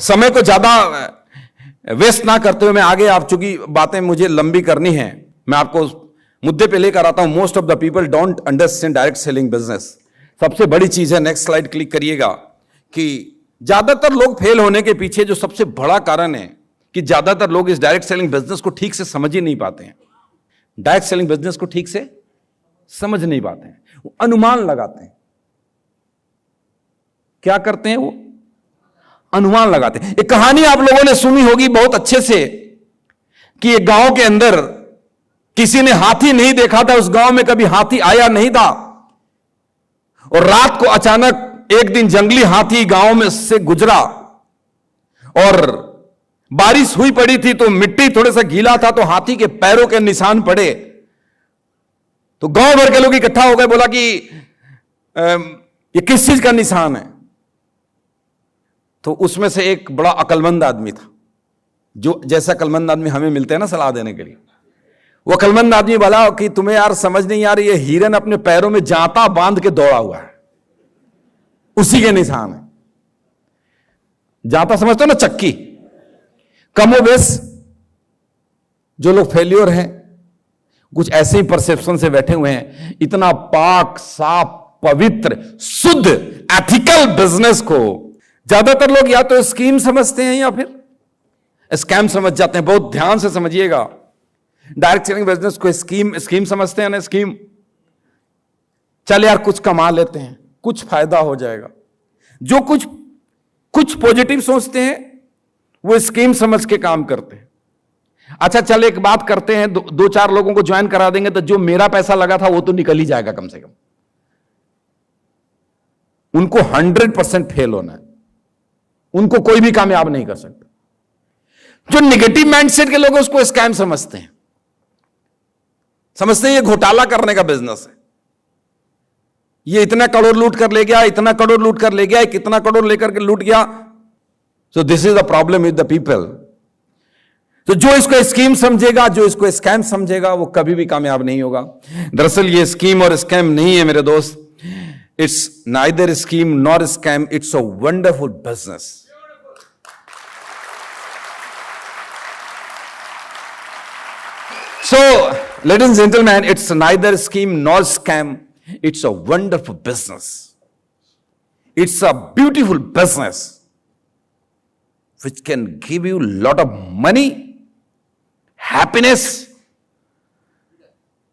समय को ज्यादा वेस्ट ना करते हुए मैं आगे, आप चूंकि बातें मुझे लंबी करनी है, मैं आपको मुद्दे पे लेकर आता हूं। Most of the people don't understand direct selling business. सबसे बड़ी चीज है, नेक्स्ट स्लाइड क्लिक करिएगा, कि ज्यादातर लोग फेल होने के पीछे जो सबसे बड़ा कारण है कि ज्यादातर लोग इस डायरेक्ट सेलिंग बिजनेस को ठीक से समझ ही नहीं पाते हैं। डायरेक्ट सेलिंग बिजनेस को ठीक से समझ नहीं पाते हैं, वो अनुमान लगाते हैं। क्या करते हैं? वो अनुमान लगाते हैं। एक कहानी आप लोगों ने सुनी होगी बहुत अच्छे से, कि एक गांव के अंदर किसी ने हाथी नहीं देखा था, उस गांव में कभी हाथी आया नहीं था, और रात को अचानक एक दिन जंगली हाथी गांव में से गुजरा, और बारिश हुई पड़ी थी तो मिट्टी थोड़ा सा गीला था, तो हाथी के पैरों के निशान पड़े। तो गांव भर के लोग इकट्ठा हो गए, बोला कि ये किस चीज का निशान है? तो उसमें से एक बड़ा अक्लमंद आदमी था, जो जैसा अक्लमंद आदमी हमें मिलते हैं ना सलाह देने के लिए, वो अक्लमंद आदमी बोला कि तुम्हें यार समझ नहीं आ रही, ये हिरन अपने पैरों में जाता बांध के दौड़ा हुआ है, उसी के निशान है। जाता समझते हो ना, चक्की। कमोबेश जो लोग फेल्योर हैं कुछ ऐसे ही परसेप्शन से बैठे हुए हैं। इतना पाक साफ पवित्र शुद्ध एथिकल बिजनेस को ज्यादातर लोग या तो स्कीम समझते हैं या फिर स्कैम समझ जाते हैं। बहुत ध्यान से समझिएगा, डायरेक्ट सेलिंग बिजनेस को स्कीम समझते हैं ना, स्कीम। चल यार कुछ कमा लेते हैं, कुछ फायदा हो जाएगा। जो कुछ पॉजिटिव सोचते हैं वो स्कीम समझ के काम करते हैं। अच्छा चल एक बात करते हैं, दो चार लोगों को ज्वाइन करा देंगे तो जो मेरा पैसा लगा था वो तो निकल ही जाएगा कम से कम। उनको 100% फेल होना है, उनको कोई भी कामयाब नहीं कर सकता। जो निगेटिव माइंडसेट के लोग हैं उसको स्कैम समझते हैं, समझते हैं ये घोटाला करने का बिजनेस है, ये इतना करोड़ लूट कर ले गया, इतना करोड़ लूट कर ले गया, कितना करोड़ लेकर के लूट गया। So this is the problem with the people. तो जो इसको स्कीम समझेगा, जो इसको स्कैम समझेगा, वो कभी भी कामयाब नहीं होगा। दरअसल ये स्कीम और स्कैम नहीं है मेरे दोस्त, it's neither scheme nor scam, it's a wonderful business. So, ladies and gentlemen, it's neither scheme nor scam. It's a wonderful business. It's a beautiful business which can give you a lot of money, happiness,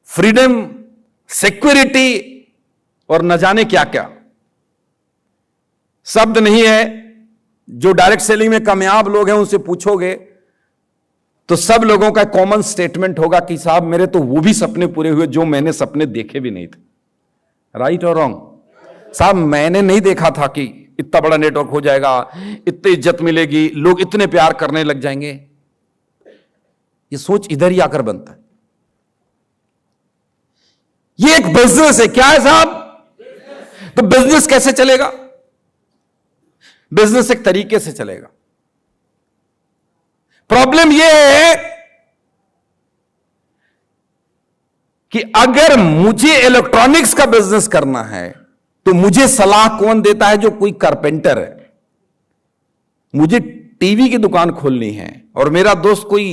freedom, security और न जाने क्या क्या। शब्द नहीं है। जो direct selling में कामयाब लोग हैं उनसे पूछोगे तो सब लोगों का कॉमन स्टेटमेंट होगा कि साहब मेरे तो वो भी सपने पूरे हुए जो मैंने सपने देखे भी नहीं थे। राइट और रॉन्ग? साहब मैंने नहीं देखा था कि इतना बड़ा नेटवर्क हो जाएगा, इतनी इज्जत मिलेगी, लोग इतने प्यार करने लग जाएंगे। ये सोच इधर ही आकर बनता है। ये एक बिजनेस है। क्या है साहब? तो बिजनेस कैसे चलेगा? बिजनेस एक तरीके से चलेगा। प्रॉब्लम यह है कि अगर मुझे इलेक्ट्रॉनिक्स का बिजनेस करना है तो मुझे सलाह कौन देता है? जो कोई कारपेंटर है। मुझे टीवी की दुकान खोलनी है और मेरा दोस्त कोई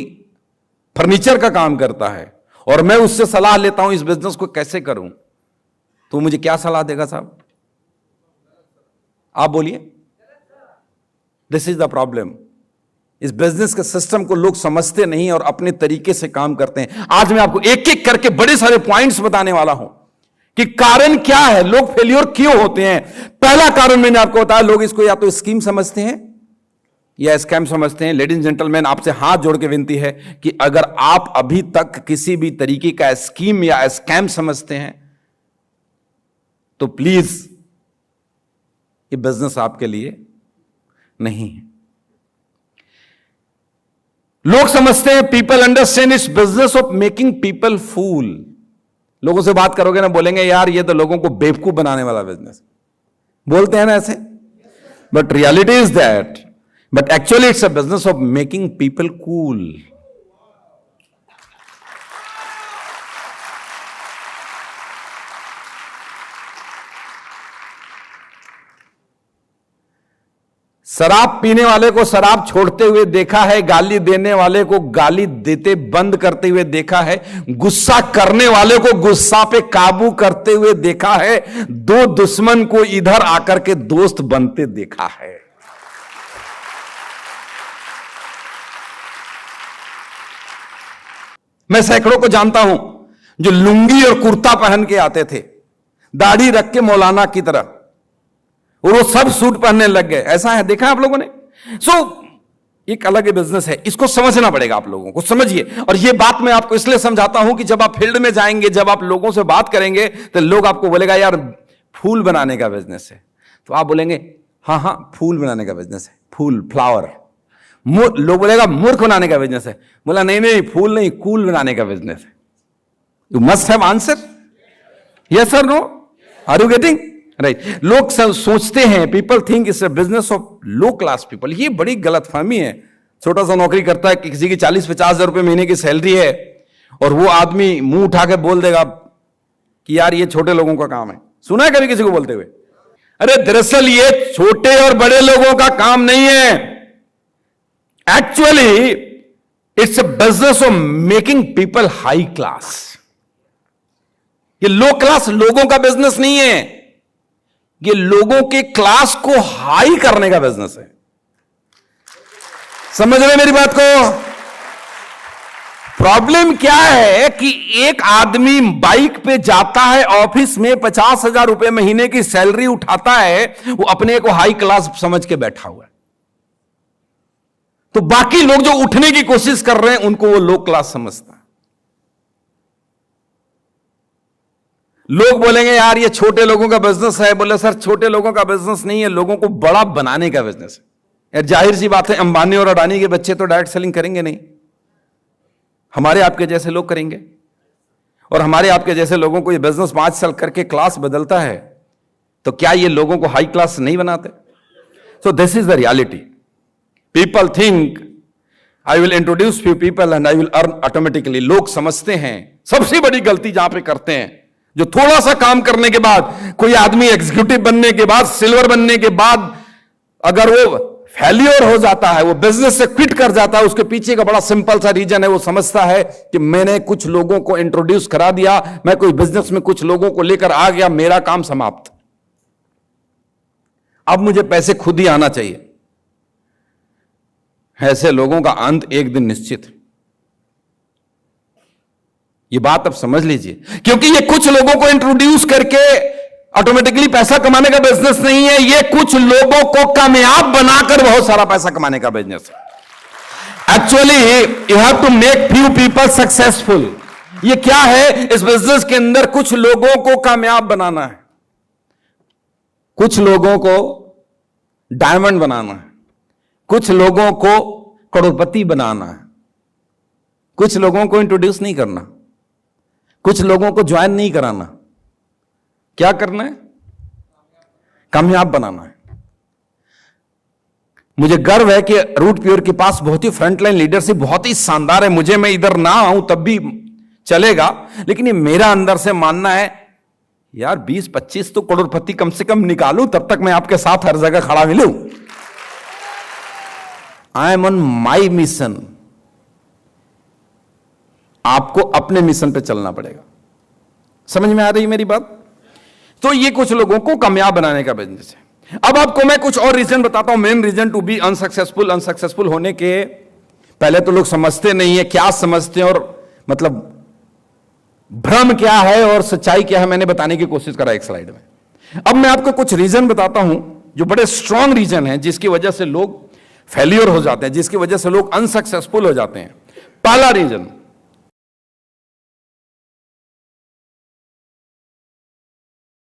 फर्नीचर का काम करता है और मैं उससे सलाह लेता हूं इस बिजनेस को कैसे करूं, तो मुझे क्या सलाह देगा साहब? आप बोलिए। This is the problem. इस बिजनेस के सिस्टम को लोग समझते नहीं और अपने तरीके से काम करते हैं। आज मैं आपको एक एक करके बड़े सारे पॉइंट्स बताने वाला हूं कि कारण क्या है, लोग फेलियर क्यों होते हैं। पहला कारण मैंने आपको बताया, लोग इसको या तो स्कीम समझते हैं या स्कैम समझते हैं। लेडीज एंड जेंटलमैन, आपसे हाथ जोड़ के विनती है कि अगर आप अभी तक किसी भी तरीके का स्कीम या स्कैम समझते हैं तो प्लीज ये बिजनेस आपके लिए नहीं है। लोग समझते हैं, people understand it's business of making people fool. लोगों से बात करोगे ना, बोलेंगे यार ये तो लोगों को बेवकूफ बनाने वाला बिजनेस। बोलते हैं ना ऐसे, but reality is that, but actually it's a business of making people cool. शराब पीने वाले को शराब छोड़ते हुए देखा है, गाली देने वाले को गाली देते बंद करते हुए देखा है, गुस्सा करने वाले को गुस्सा पे काबू करते हुए देखा है, दो दुश्मन को इधर आकर के दोस्त बनते देखा है। मैं सैकड़ों को जानता हूं जो लुंगी और कुर्ता पहन के आते थे, दाढ़ी रख के मौलाना की तरह, और वो सब सूट पहनने लग गए। ऐसा है, देखा आप लोगों ने? एक अलग ही बिजनेस है, इसको समझना पड़ेगा आप लोगों को, समझिए। और ये बात मैं आपको इसलिए समझाता हूं कि जब आप फील्ड में जाएंगे, जब आप लोगों से बात करेंगे, तो लोग आपको बोलेगा यार फूल बनाने का बिजनेस है, तो आप बोलेंगे हाँ हाँ फूल बनाने का बिजनेस है, फूल, फ्लावर। लोग बोलेगा मूर्ख बनाने का बिजनेस है, बोला नहीं नहीं फूल नहीं, कूल बनाने का बिजनेस है। You must have answer, yes sir, no, are you getting right? लोग सोचते हैं, people think it's a business of low class people. ये बड़ी गलतफहमी है। छोटा सा नौकरी करता है, किसी की 40-50 हजार रुपए महीने की सैलरी है, और वो आदमी मुंह उठा के बोल देगा कि यार ये छोटे लोगों का काम है। सुना है कभी किसी को बोलते हुए? अरे दरअसल ये छोटे और बड़े लोगों का काम नहीं है, actually it's a business of making people high class. ये लो क्लास लोगों का बिजनेस नहीं है, ये लोगों के क्लास को हाई करने का बिजनेस है। समझ रहे मेरी बात को? प्रॉब्लम क्या है कि एक आदमी बाइक पे जाता है ऑफिस में, 50,000 रुपए महीने की सैलरी उठाता है, वो अपने को हाई क्लास समझ के बैठा हुआ है। तो बाकी लोग जो उठने की कोशिश कर रहे हैं उनको वो लो क्लास समझता है। लोग बोलेंगे यार ये छोटे लोगों का बिजनेस है, बोले सर छोटे लोगों का बिजनेस नहीं है, लोगों को बड़ा बनाने का बिजनेस है। यार जाहिर सी बात है, अंबानी और अडानी के बच्चे तो डायरेक्ट सेलिंग करेंगे नहीं, हमारे आपके जैसे लोग करेंगे। और हमारे आपके जैसे लोगों को ये बिजनेस 5 साल करके क्लास बदलता है, तो क्या ये लोगों को हाई क्लास नहीं बनाते? So this is the reality. People think I will introduce few people and I will earn automatically. लोग समझते हैं, सबसे बड़ी गलती जहां पे करते हैं, जो थोड़ा सा काम करने के बाद, कोई आदमी एग्जीक्यूटिव बनने के बाद, सिल्वर बनने के बाद अगर वो फेल्योर हो जाता है, वो बिजनेस से क्विट कर जाता है, उसके पीछे का बड़ा सिंपल सा रीजन है। वो समझता है कि मैंने कुछ लोगों को इंट्रोड्यूस करा दिया, मैं कोई बिजनेस में कुछ लोगों को लेकर आ गया, मेरा काम समाप्त, अब मुझे पैसे खुद ही आना चाहिए। ऐसे लोगों का अंत एक दिन निश्चित है। ये बात अब समझ लीजिए, क्योंकि ये कुछ लोगों को इंट्रोड्यूस करके ऑटोमेटिकली पैसा कमाने का बिजनेस नहीं है, ये कुछ लोगों को कामयाब बनाकर बहुत सारा पैसा कमाने का बिजनेस है। Actually you have to make few people successful. ये क्या है? इस बिजनेस के अंदर कुछ लोगों को कामयाब बनाना है, कुछ लोगों को डायमंड बनाना है, कुछ लोगों को करोड़पति बनाना है, कुछ लोगों को इंट्रोड्यूस नहीं करना, कुछ लोगों को ज्वाइन नहीं कराना। क्या करना है? कामयाब बनाना है। मुझे गर्व है कि रूट प्योर के पास बहुत ही फ्रंटलाइन लीडरशिप बहुत ही शानदार है। मुझे, मैं इधर ना आऊं तब भी चलेगा, लेकिन ये मेरा अंदर से मानना है यार 20-25 तो करोड़पति कम से कम निकालूं, तब तक मैं आपके साथ हर जगह खड़ा मिलूं। I am on my mission. आपको अपने मिशन पे चलना पड़ेगा। समझ में आ रही मेरी बात? तो ये कुछ लोगों को कामयाब बनाने का बिजनेस है। अब आपको मैं कुछ और रीजन बताता हूं, main reason to be unsuccessful. Unsuccessful होने के पहले तो लोग समझते नहीं है, क्या समझते हैं और मतलब भ्रम क्या है और सच्चाई क्या है, मैंने बताने की कोशिश करा एक स्लाइड में। अब मैं आपको कुछ रीजन बताता हूं जो बड़े स्ट्रांग रीजन है, जिसकी वजह से लोग फेल्योर हो जाते हैं, जिसकी वजह से लोग अनसक्सेसफुल हो जाते हैं। पहला रीजन,